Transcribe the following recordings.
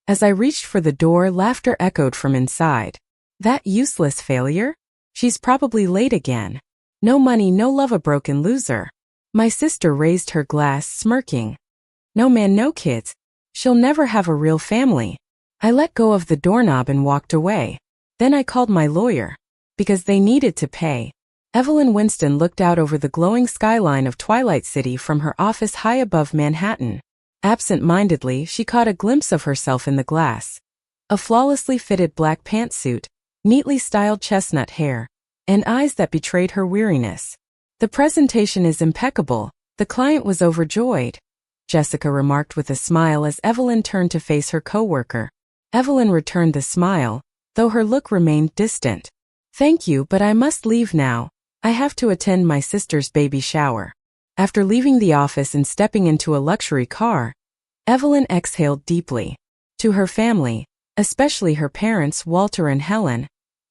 As I reached for the door, laughter echoed from inside. That useless failure? She's probably late again. No money, no love, a broken loser. My sister raised her glass, smirking. No man, no kids. She'll never have a real family. I let go of the doorknob and walked away. Then I called my lawyer. Because they needed to pay. Evelyn Winston looked out over the glowing skyline of Twilight City from her office high above Manhattan. Absent-mindedly, she caught a glimpse of herself in the glass. A flawlessly fitted black pantsuit, neatly styled chestnut hair, and eyes that betrayed her weariness. The presentation is impeccable. The client was overjoyed, Jessica remarked with a smile as Evelyn turned to face her coworker. Evelyn returned the smile, though her look remained distant. Thank you, but I must leave now. I have to attend my sister's baby shower. After leaving the office and stepping into a luxury car, Evelyn exhaled deeply. To her family, especially her parents Walter and Helen,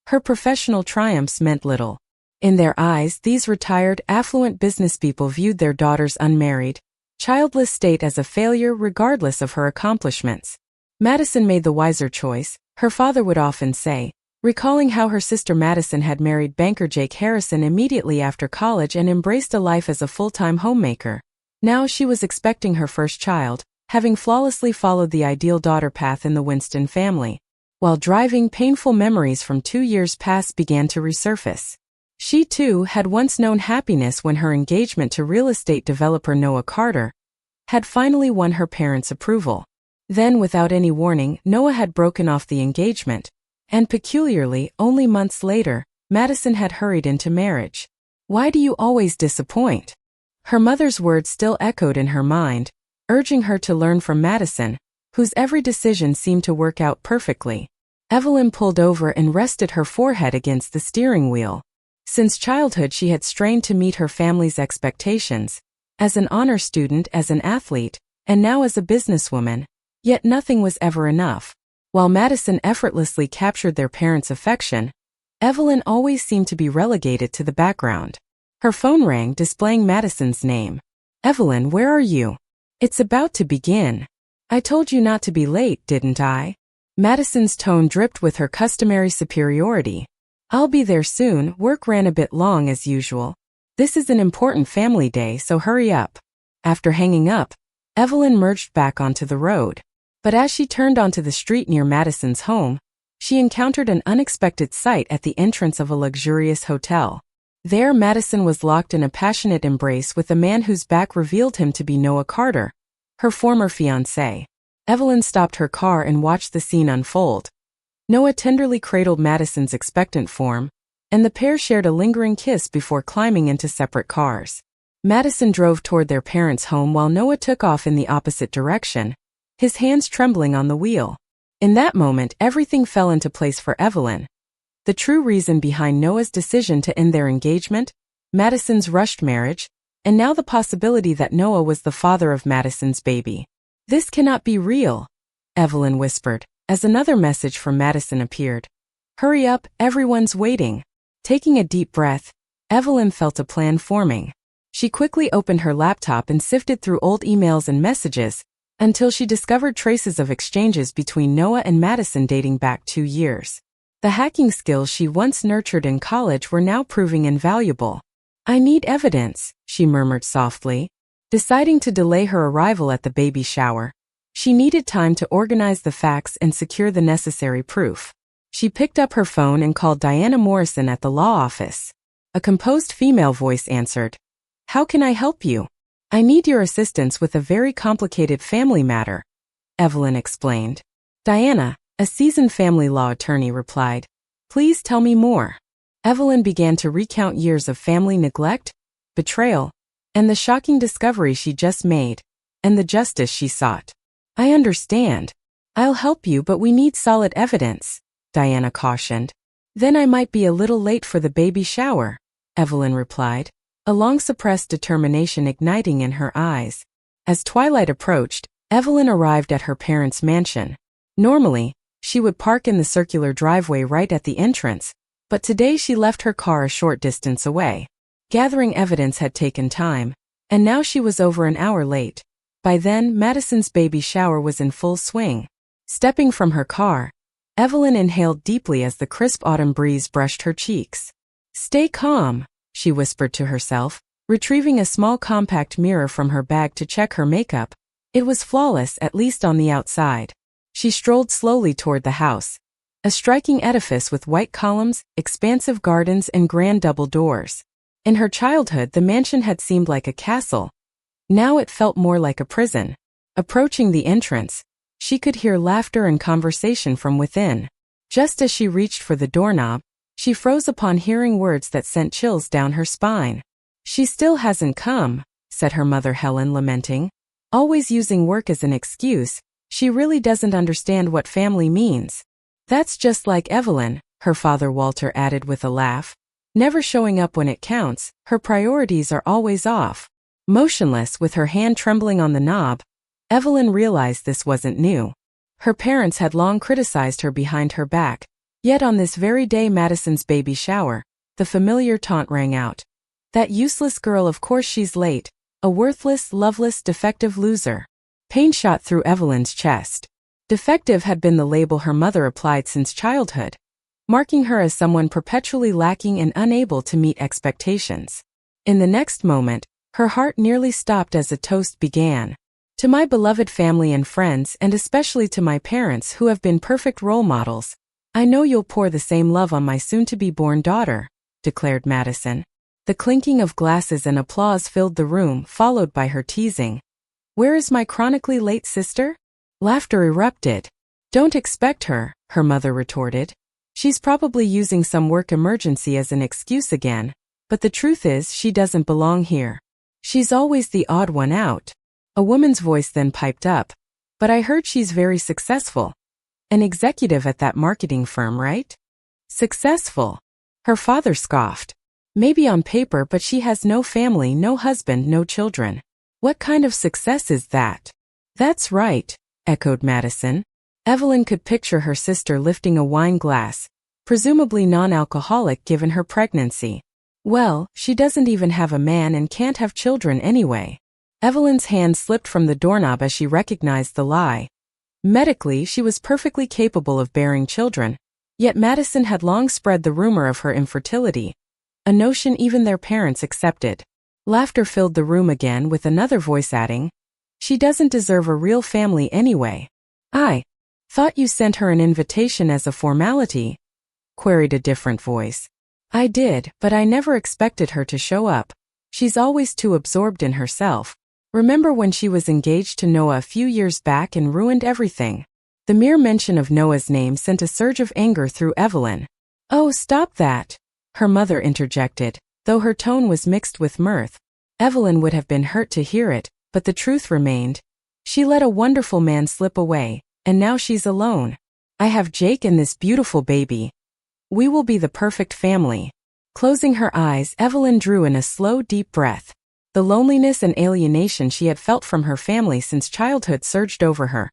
her professional triumphs meant little. In their eyes, these retired, affluent businesspeople viewed their daughter's unmarried, childless state as a failure regardless of her accomplishments. Madison made the wiser choice, her father would often say, recalling how her sister Madison had married banker Jake Harrison immediately after college and embraced a life as a full-time homemaker. Now she was expecting her first child, having flawlessly followed the ideal daughter path in the Winston family. While driving, painful memories from 2 years past began to resurface. She, too, had once known happiness when her engagement to real estate developer Noah Carter had finally won her parents' approval. Then, without any warning, Noah had broken off the engagement, and peculiarly, only months later, Madison had hurried into marriage. Why do you always disappoint? Her mother's words still echoed in her mind, urging her to learn from Madison, whose every decision seemed to work out perfectly. Evelyn pulled over and rested her forehead against the steering wheel. Since childhood she had strained to meet her family's expectations, as an honor student, as an athlete, and now as a businesswoman, yet nothing was ever enough. While Madison effortlessly captured their parents' affection, Evelyn always seemed to be relegated to the background. Her phone rang, displaying Madison's name. Evelyn, where are you? It's about to begin. I told you not to be late, didn't I? Madison's tone dripped with her customary superiority. I'll be there soon. Work ran a bit long as usual. This is an important family day, so hurry up. After hanging up, Evelyn merged back onto the road. But as she turned onto the street near Madison's home, she encountered an unexpected sight at the entrance of a luxurious hotel. There, Madison was locked in a passionate embrace with a man whose back revealed him to be Noah Carter, her former fiancé. Evelyn stopped her car and watched the scene unfold. Noah tenderly cradled Madison's expectant form, and the pair shared a lingering kiss before climbing into separate cars. Madison drove toward their parents' home while Noah took off in the opposite direction, his hands trembling on the wheel. In that moment, everything fell into place for Evelyn. The true reason behind Noah's decision to end their engagement, Madison's rushed marriage, and now the possibility that Noah was the father of Madison's baby. This cannot be real, Evelyn whispered, as another message from Madison appeared. Hurry up, everyone's waiting. Taking a deep breath, Evelyn felt a plan forming. She quickly opened her laptop and sifted through old emails and messages, until she discovered traces of exchanges between Noah and Madison dating back 2 years. The hacking skills she once nurtured in college were now proving invaluable. I need evidence, she murmured softly. Deciding to delay her arrival at the baby shower, she needed time to organize the facts and secure the necessary proof. She picked up her phone and called Diana Morrison at the law office. A composed female voice answered. How can I help you? I need your assistance with a very complicated family matter, Evelyn explained. Diana, a seasoned family law attorney, replied. Please tell me more. Evelyn began to recount years of family neglect, betrayal, and the shocking discovery she just made, and the justice she sought. I understand. I'll help you, but we need solid evidence, Diana cautioned. Then I might be a little late for the baby shower, Evelyn replied, a long-suppressed determination igniting in her eyes. As twilight approached, Evelyn arrived at her parents' mansion. Normally, she would park in the circular driveway right at the entrance, but today she left her car a short distance away. Gathering evidence had taken time, and now she was over an hour late. By then, Madison's baby shower was in full swing. Stepping from her car, Evelyn inhaled deeply as the crisp autumn breeze brushed her cheeks. "Stay calm," she whispered to herself, retrieving a small compact mirror from her bag to check her makeup. It was flawless, at least on the outside. She strolled slowly toward the house, a striking edifice with white columns, expansive gardens, and grand double doors. In her childhood, the mansion had seemed like a castle. Now it felt more like a prison. Approaching the entrance, she could hear laughter and conversation from within. Just as she reached for the doorknob, she froze upon hearing words that sent chills down her spine. "She still hasn't come," said her mother Helen, lamenting. "Always using work as an excuse. She really doesn't understand what family means." "That's just like Evelyn," her father Walter added with a laugh. "Never showing up when it counts, her priorities are always off." Motionless, with her hand trembling on the knob, Evelyn realized this wasn't new. Her parents had long criticized her behind her back, yet on this very day, Madison's baby shower, the familiar taunt rang out. "That useless girl, of course she's late, a worthless, loveless, defective loser." Pain shot through Evelyn's chest. Defective had been the label her mother applied since childhood, marking her as someone perpetually lacking and unable to meet expectations. In the next moment, her heart nearly stopped as a toast began. "To my beloved family and friends, and especially to my parents who have been perfect role models, I know you'll pour the same love on my soon-to-be-born daughter," declared Madison. The clinking of glasses and applause filled the room, followed by her teasing. "Where is my chronically late sister?" Laughter erupted. "Don't expect her," her mother retorted. "She's probably using some work emergency as an excuse again, but the truth is she doesn't belong here. She's always the odd one out." A woman's voice then piped up. "But I heard she's very successful. An executive at that marketing firm, right?" "Successful?" Her father scoffed. "Maybe on paper, but she has no family, no husband, no children. What kind of success is that?" "That's right," echoed Madison. Evelyn could picture her sister lifting a wine glass, presumably non-alcoholic given her pregnancy. "Well, she doesn't even have a man and can't have children anyway." Evelyn's hand slipped from the doorknob as she recognized the lie. Medically, she was perfectly capable of bearing children, yet Madison had long spread the rumor of her infertility, a notion even their parents accepted. Laughter filled the room again, with another voice adding, "She doesn't deserve a real family anyway." "I thought you sent her an invitation as a formality?" queried a different voice. "I did, but I never expected her to show up. She's always too absorbed in herself. Remember when she was engaged to Noah a few years back and ruined everything?" The mere mention of Noah's name sent a surge of anger through Evelyn. "Oh, stop that," her mother interjected, though her tone was mixed with mirth. Evelyn would have been hurt to hear it, but the truth remained. She let a wonderful man slip away, and now she's alone. "I have Jake and this beautiful baby. We will be the perfect family." Closing her eyes, Evelyn drew in a slow, deep breath. The loneliness and alienation she had felt from her family since childhood surged over her,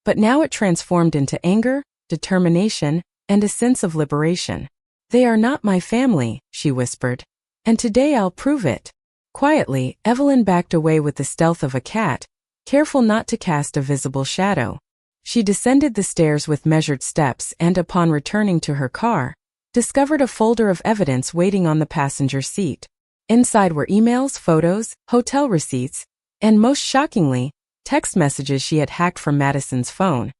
but now it transformed into anger, determination, and a sense of liberation. "They are not my family," she whispered, "and today I'll prove it." Quietly, Evelyn backed away with the stealth of a cat, careful not to cast a visible shadow. She descended the stairs with measured steps and, upon returning to her car, discovered a folder of evidence waiting on the passenger seat. Inside were emails, photos, hotel receipts, and most shockingly, text messages she had hacked from Madison's phone,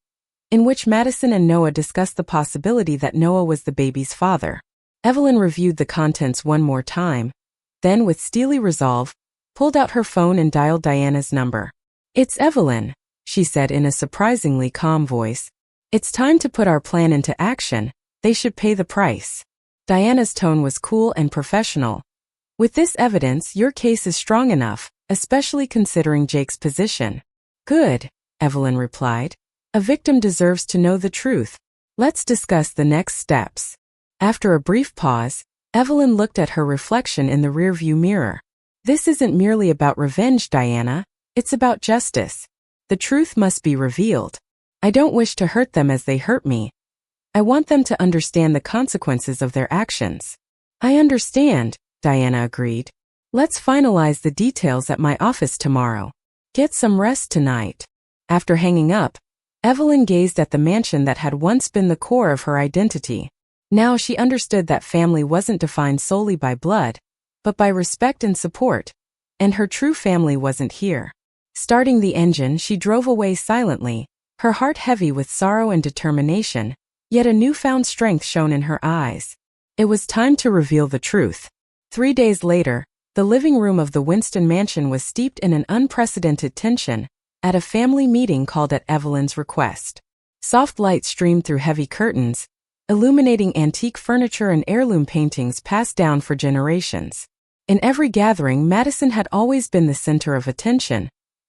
in which Madison and Noah discussed the possibility that Noah was the baby's father. Evelyn reviewed the contents one more time, then with steely resolve, pulled out her phone and dialed Diana's number. "It's Evelyn," she said in a surprisingly calm voice. "It's time to put our plan into action. They should pay the price." Diana's tone was cool and professional. "With this evidence, your case is strong enough, especially considering Jake's position." "Good," Evelyn replied. "A victim deserves to know the truth. Let's discuss the next steps." After a brief pause, Evelyn looked at her reflection in the rearview mirror. "This isn't merely about revenge, Diana. It's about justice. The truth must be revealed. I don't wish to hurt them as they hurt me. I want them to understand the consequences of their actions." "I understand," Diana agreed. "Let's finalize the details at my office tomorrow. Get some rest tonight." After hanging up, Evelyn gazed at the mansion that had once been the core of her identity. Now she understood that family wasn't defined solely by blood, but by respect and support, and her true family wasn't here. Starting the engine, she drove away silently, her heart heavy with sorrow and determination, yet a newfound strength shone in her eyes. It was time to reveal the truth. 3 days later, the living room of the Winston mansion was steeped in an unprecedented tension, at a family meeting called at Evelyn's request. Soft light streamed through heavy curtains, illuminating antique furniture and heirloom paintings passed down for generations. In every gathering, Madison had always been the center of attention,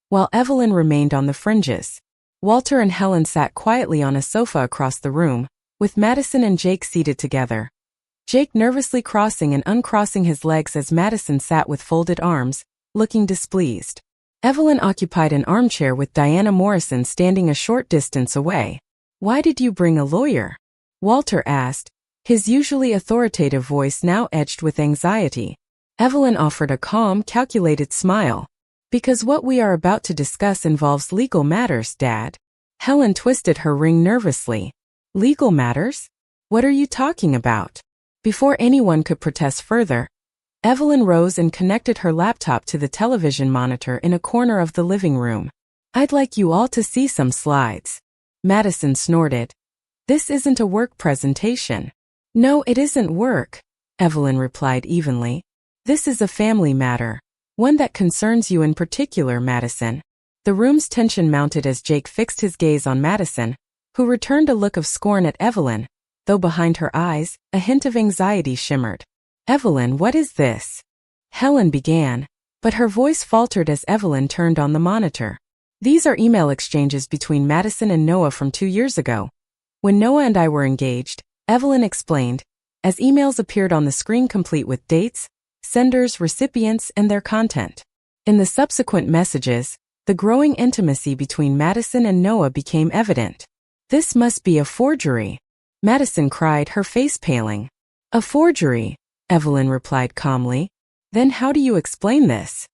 while Evelyn remained on the fringes. Walter and Helen sat quietly on a sofa across the room, with Madison and Jake seated together. Jake nervously crossing and uncrossing his legs as Madison sat with folded arms, looking displeased. Evelyn occupied an armchair with Diana Morrison standing a short distance away. "Why did you bring a lawyer?" Walter asked, his usually authoritative voice now edged with anxiety. Evelyn offered a calm, calculated smile. "Because what we are about to discuss involves legal matters, Dad." Helen twisted her ring nervously. "Legal matters? What are you talking about?" Before anyone could protest further, Evelyn rose and connected her laptop to the television monitor in a corner of the living room. "I'd like you all to see some slides." Madison snorted. "This isn't a work presentation." "No, it isn't work," Evelyn replied evenly. "This is a family matter. One that concerns you in particular, Madison." The room's tension mounted as Jake fixed his gaze on Madison, who returned a look of scorn at Evelyn, though behind her eyes, a hint of anxiety shimmered. "Evelyn, what is this?" Helen began, but her voice faltered as Evelyn turned on the monitor. "These are email exchanges between Madison and Noah from 2 years ago. When Noah and I were engaged," Evelyn explained, as emails appeared on the screen complete with dates, senders, recipients, and their content. In the subsequent messages, the growing intimacy between Madison and Noah became evident. "This must be a forgery," Madison cried, her face paling. "A forgery," Evelyn replied calmly. "Then how do you explain this?"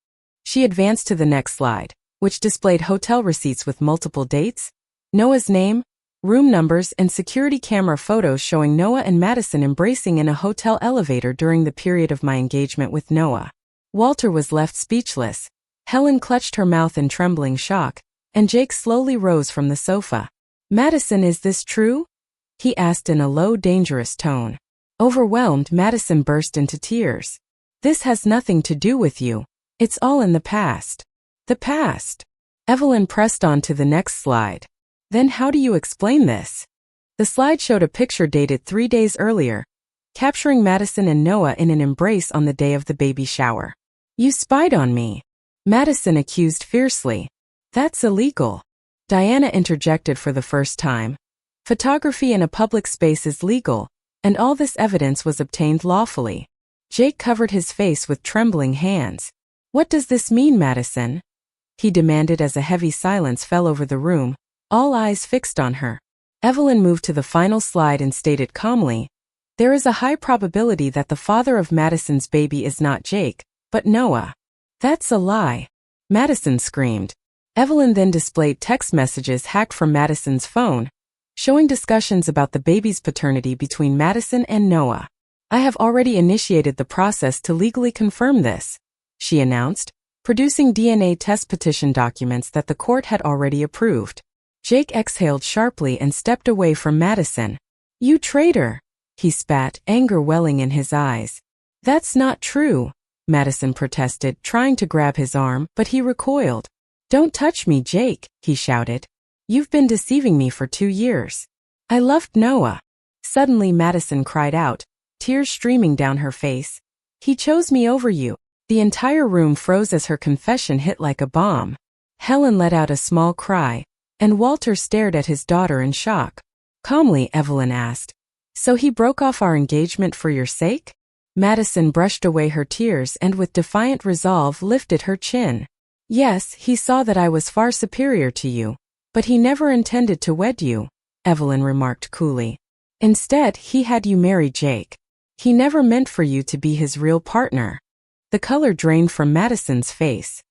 She advanced to the next slide, which displayed hotel receipts with multiple dates, Noah's name, room numbers, and security camera photos showing Noah and Madison embracing in a hotel elevator during the period of my engagement with Noah. Walter was left speechless. Helen clutched her mouth in trembling shock, and Jake slowly rose from the sofa. "Madison, is this true?" he asked in a low, dangerous tone. Overwhelmed, Madison burst into tears. "This has nothing to do with you. It's all in the past." "The past?" Evelyn pressed on to the next slide. "Then how do you explain this?" The slide showed a picture dated 3 days earlier, capturing Madison and Noah in an embrace on the day of the baby shower. "You spied on me," Madison accused fiercely. "That's illegal." Diana interjected for the first time. "Photography in a public space is legal, and all this evidence was obtained lawfully." Jake covered his face with trembling hands. "What does this mean, Madison?" he demanded as a heavy silence fell over the room, all eyes fixed on her. Evelyn moved to the final slide and stated calmly, "There is a high probability that the father of Madison's baby is not Jake, but Noah." "That's a lie," Madison screamed. Evelyn then displayed text messages hacked from Madison's phone, showing discussions about the baby's paternity between Madison and Noah. "I have already initiated the process to legally confirm this," she announced, producing DNA test petition documents that the court had already approved. Jake exhaled sharply and stepped away from Madison. "You traitor!" he spat, anger welling in his eyes. "That's not true," Madison protested, trying to grab his arm, but he recoiled. "Don't touch me, Jake," he shouted. "You've been deceiving me for 2 years. I loved Noah." Suddenly Madison cried out, tears streaming down her face. "He chose me over you." The entire room froze as her confession hit like a bomb. Helen let out a small cry, and Walter stared at his daughter in shock. Calmly, Evelyn asked, "So he broke off our engagement for your sake?" Madison brushed away her tears and with defiant resolve lifted her chin. "Yes, he saw that I was far superior to you, but he never intended to wed you," Evelyn remarked coolly. "Instead, he had you marry Jake. He never meant for you to be his real partner." The color drained from Madison's face.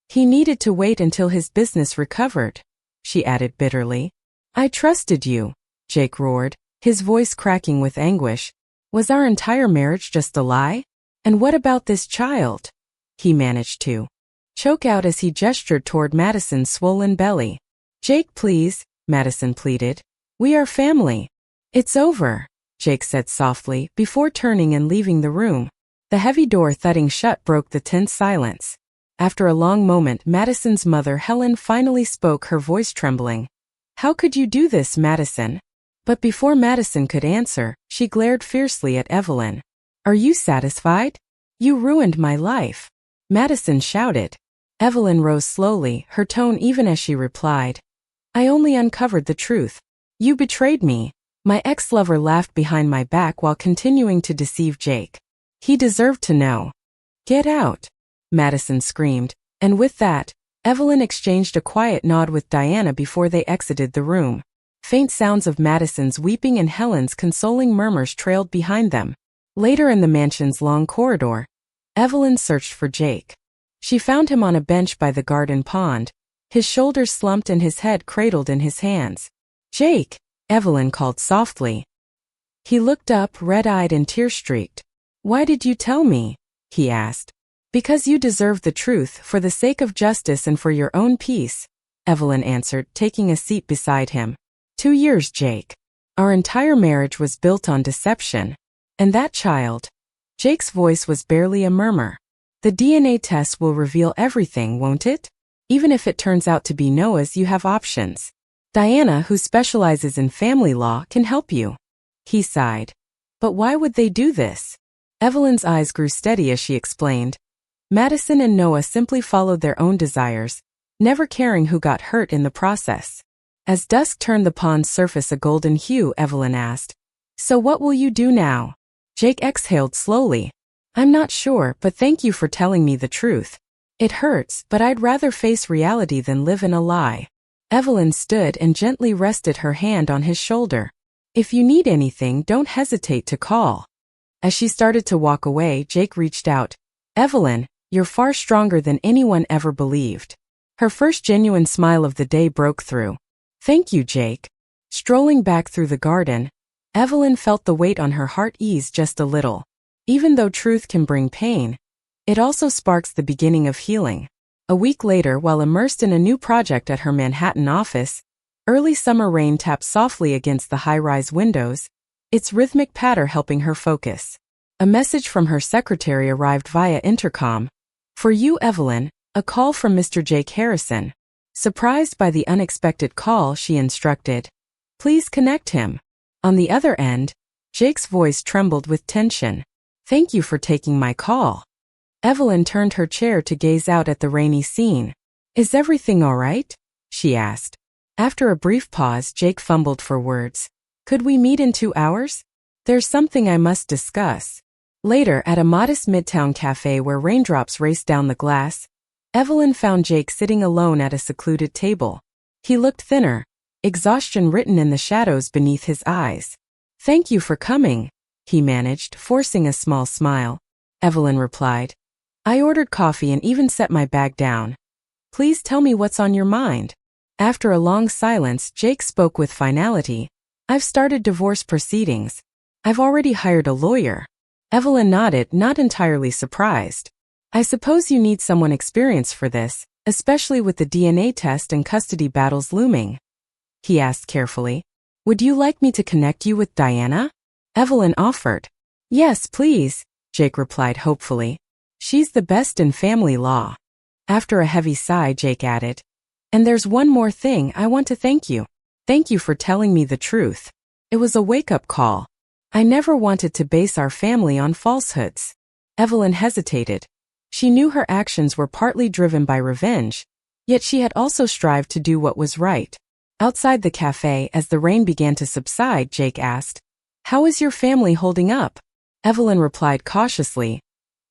"He needed to wait until his business recovered," she added bitterly. I trusted you, Jake roared, his voice cracking with anguish. Was our entire marriage just a lie? And what about this child? He managed to choke out as he gestured toward Madison's swollen belly. Jake, please, Madison pleaded. We are family. It's over, Jake said softly before turning and leaving the room. The heavy door thudding shut broke the tense silence. After a long moment, Madison's mother, Helen, finally spoke, her voice trembling. How could you do this, Madison? But before Madison could answer, she glared fiercely at Evelyn. Are you satisfied? You ruined my life, Madison shouted. Evelyn rose slowly, her tone even as she replied. I only uncovered the truth. You betrayed me. My ex-lover laughed behind my back while continuing to deceive Jake. He deserved to know. Get out, Madison screamed, and with that, Evelyn exchanged a quiet nod with Diana before they exited the room. Faint sounds of Madison's weeping and Helen's consoling murmurs trailed behind them. Later in the mansion's long corridor, Evelyn searched for Jake. She found him on a bench by the garden pond, his shoulders slumped and his head cradled in his hands. Jake, Evelyn called softly. He looked up, red-eyed and tear-streaked. Why did you tell me? He asked. Because you deserve the truth, for the sake of justice and for your own peace, Evelyn answered, taking a seat beside him. 2 years, Jake. Our entire marriage was built on deception. And that child? Jake's voice was barely a murmur. The DNA test will reveal everything, won't it? Even if it turns out to be Noah's, you have options. Diana, who specializes in family law, can help you. He sighed. But why would they do this? Evelyn's eyes grew steady as she explained. Madison and Noah simply followed their own desires, never caring who got hurt in the process. As dusk turned the pond's surface a golden hue, Evelyn asked, So what will you do now? Jake exhaled slowly. I'm not sure, but thank you for telling me the truth. It hurts, but I'd rather face reality than live in a lie. Evelyn stood and gently rested her hand on his shoulder. If you need anything, don't hesitate to call. As she started to walk away, Jake reached out. Evelyn, you're far stronger than anyone ever believed. Her first genuine smile of the day broke through. Thank you, Jake. Strolling back through the garden, Evelyn felt the weight on her heart ease just a little. Even though truth can bring pain, it also sparks the beginning of healing. A week later, while immersed in a new project at her Manhattan office, early summer rain tapped softly against the high-rise windows, its rhythmic patter helping her focus. A message from her secretary arrived via intercom. For you, Evelyn, a call from Mr. Jake Harrison. Surprised by the unexpected call, she instructed. Please connect him. On the other end, Jake's voice trembled with tension. Thank you for taking my call. Evelyn turned her chair to gaze out at the rainy scene. Is everything all right? She asked. After a brief pause, Jake fumbled for words. Could we meet in 2 hours? There's something I must discuss. Later, at a modest midtown cafe where raindrops raced down the glass, Evelyn found Jake sitting alone at a secluded table. He looked thinner, exhaustion written in the shadows beneath his eyes. Thank you for coming, he managed, forcing a small smile. Evelyn replied. I ordered coffee and even set my bag down. Please tell me what's on your mind. After a long silence, Jake spoke with finality. I've started divorce proceedings. I've already hired a lawyer. Evelyn nodded, not entirely surprised. I suppose you need someone experienced for this, especially with the DNA test and custody battles looming. He asked carefully. Would you like me to connect you with Diana? Evelyn offered. Yes, please, Jake replied hopefully. She's the best in family law. After a heavy sigh, Jake added. And there's one more thing, I want to thank you. Thank you for telling me the truth. It was a wake-up call. I never wanted to base our family on falsehoods. Evelyn hesitated. She knew her actions were partly driven by revenge, yet she had also strived to do what was right. Outside the cafe, as the rain began to subside, Jake asked, How is your family holding up? Evelyn replied cautiously,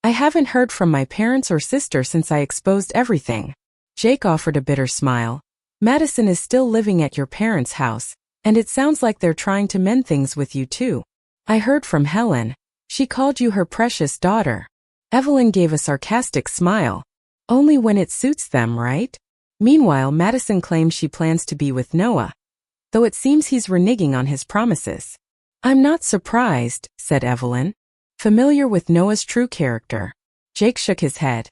I haven't heard from my parents or sister since I exposed everything. Jake offered a bitter smile. Madison is still living at your parents' house, and it sounds like they're trying to mend things with you too. I heard from Helen. She called you her precious daughter. Evelyn gave a sarcastic smile. Only when it suits them, right? Meanwhile, Madison claims she plans to be with Noah, though it seems he's reneging on his promises. I'm not surprised, said Evelyn, familiar with Noah's true character. Jake shook his head.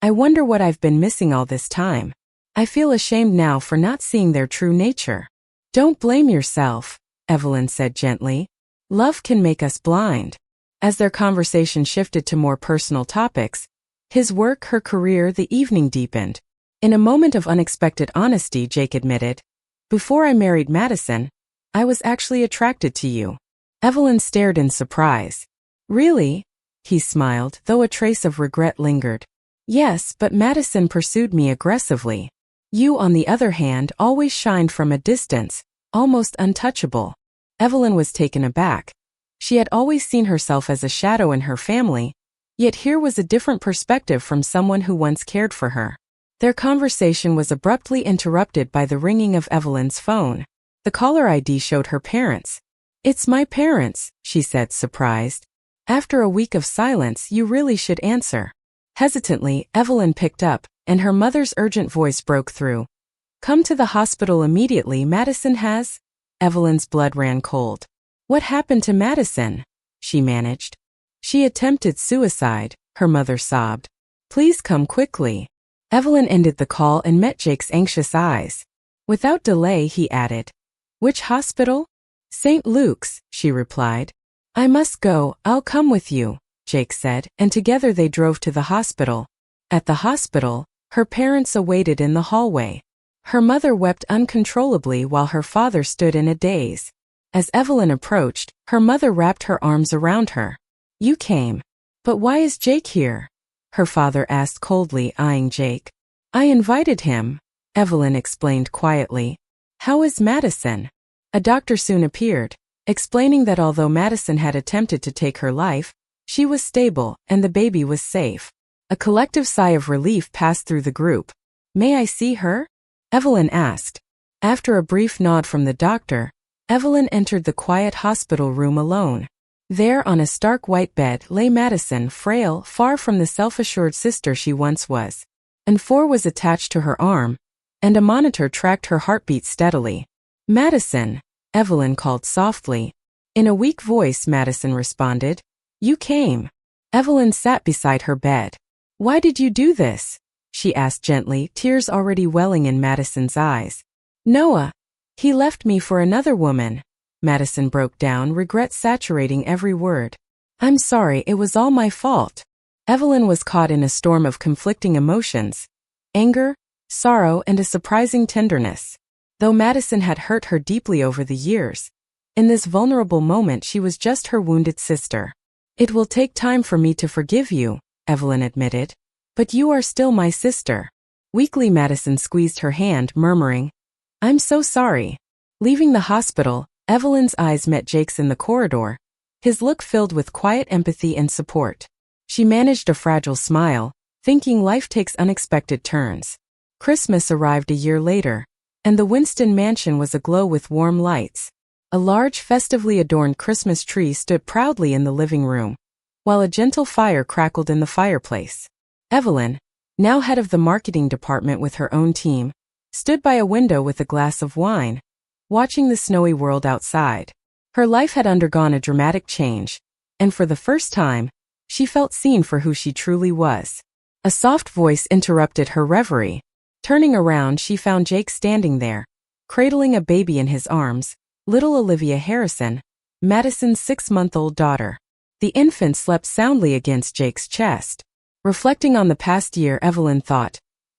I wonder what I've been missing all this time. I feel ashamed now for not seeing their true nature. Don't blame yourself, Evelyn said gently. Love can make us blind. As their conversation shifted to more personal topics, his work, her career, the evening deepened. In a moment of unexpected honesty, Jake admitted, before I married Madison, I was actually attracted to you. Evelyn stared in surprise. Really? He smiled, though a trace of regret lingered. Yes, but Madison pursued me aggressively. You, on the other hand, always shined from a distance, almost untouchable. Evelyn was taken aback. She had always seen herself as a shadow in her family, yet here was a different perspective from someone who once cared for her. Their conversation was abruptly interrupted by the ringing of Evelyn's phone. The caller ID showed her parents. It's my parents, she said, surprised. After a week of silence, you really should answer. Hesitantly, Evelyn picked up, and her mother's urgent voice broke through. Come to the hospital immediately, Madison has... Evelyn's blood ran cold. What happened to Madison? She managed. She attempted suicide, her mother sobbed. Please come quickly. Evelyn ended the call and met Jake's anxious eyes. Without delay, he added. Which hospital? St. Luke's, she replied. I must go, I'll come with you, Jake said, and together they drove to the hospital. At the hospital, her parents awaited in the hallway. Her mother wept uncontrollably while her father stood in a daze. As Evelyn approached, her mother wrapped her arms around her. You came. But why is Jake here? Her father asked coldly, eyeing Jake. I invited him, Evelyn explained quietly. How is Madison? A doctor soon appeared, explaining that although Madison had attempted to take her life, she was stable and the baby was safe. A collective sigh of relief passed through the group. May I see her? Evelyn asked. After a brief nod from the doctor, Evelyn entered the quiet hospital room alone. There on a stark white bed lay Madison, frail, far from the self-assured sister she once was. An IV was attached to her arm, and a monitor tracked her heartbeat steadily. Madison, Evelyn called softly. In a weak voice, Madison responded. You came. Evelyn sat beside her bed. Why did you do this? She asked gently, tears already welling in Madison's eyes. Noah. He left me for another woman. Madison broke down, regret saturating every word. I'm sorry, it was all my fault. Evelyn was caught in a storm of conflicting emotions. Anger, sorrow, and a surprising tenderness. Though Madison had hurt her deeply over the years, in this vulnerable moment she was just her wounded sister. It will take time for me to forgive you, Evelyn admitted. But you are still my sister. Weakly, Madison squeezed her hand, murmuring, I'm so sorry. Leaving the hospital, Evelyn's eyes met Jake's in the corridor, his look filled with quiet empathy and support. She managed a fragile smile, thinking life takes unexpected turns. Christmas arrived a year later, and the Winston mansion was aglow with warm lights. A large, festively adorned Christmas tree stood proudly in the living room, while a gentle fire crackled in the fireplace. Evelyn, now head of the marketing department with her own team, stood by a window with a glass of wine, watching the snowy world outside. Her life had undergone a dramatic change, and for the first time, she felt seen for who she truly was. A soft voice interrupted her reverie. Turning around, she found Jake standing there, cradling a baby in his arms, little Olivia Harrison, Madison's 6-month-old daughter. The infant slept soundly against Jake's chest. Reflecting on the past year, Evelyn thought,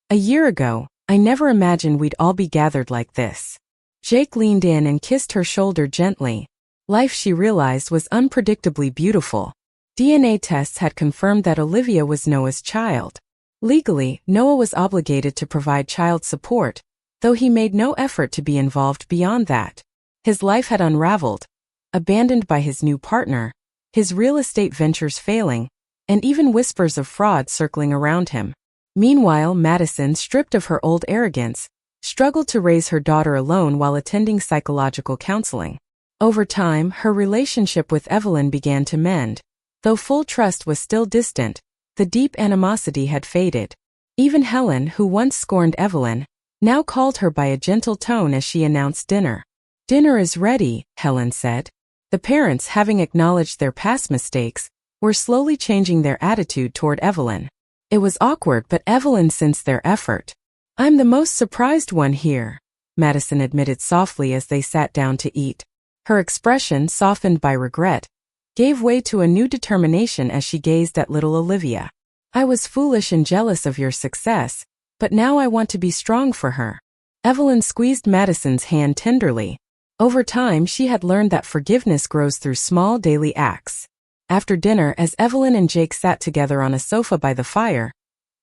a year ago, I never imagined we'd all be gathered like this. Jake leaned in and kissed her shoulder gently. Life, she realized, was unpredictably beautiful. DNA tests had confirmed that Olivia was Noah's child. Legally, Noah was obligated to provide child support, though he made no effort to be involved beyond that. His life had unraveled, abandoned by his new partner, his real estate ventures failing, and even whispers of fraud circling around him. Meanwhile, Madison, stripped of her old arrogance, struggled to raise her daughter alone while attending psychological counseling. Over time, her relationship with Evelyn began to mend. Though full trust was still distant, the deep animosity had faded. Even Helen, who once scorned Evelyn, now called her by a gentle tone as she announced dinner. "Dinner is ready," Helen said. The parents, having acknowledged their past mistakes, were slowly changing their attitude toward Evelyn. It was awkward, but Evelyn sensed their effort. "I'm the most surprised one here," Madison admitted softly as they sat down to eat. Her expression, softened by regret, gave way to a new determination as she gazed at little Olivia. "I was foolish and jealous of your success, but now I want to be strong for her." Evelyn squeezed Madison's hand tenderly. Over time, she had learned that forgiveness grows through small daily acts. After dinner, as Evelyn and Jake sat together on a sofa by the fire,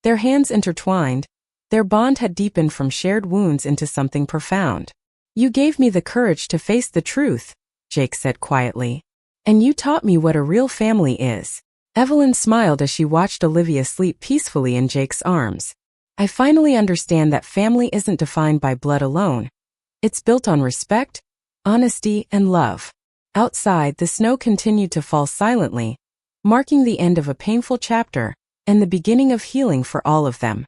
their hands intertwined, their bond had deepened from shared wounds into something profound. "You gave me the courage to face the truth," Jake said quietly. "And you taught me what a real family is." Evelyn smiled as she watched Olivia sleep peacefully in Jake's arms. "I finally understand that family isn't defined by blood alone. It's built on respect, honesty, and love." Outside, the snow continued to fall silently, marking the end of a painful chapter and the beginning of healing for all of them.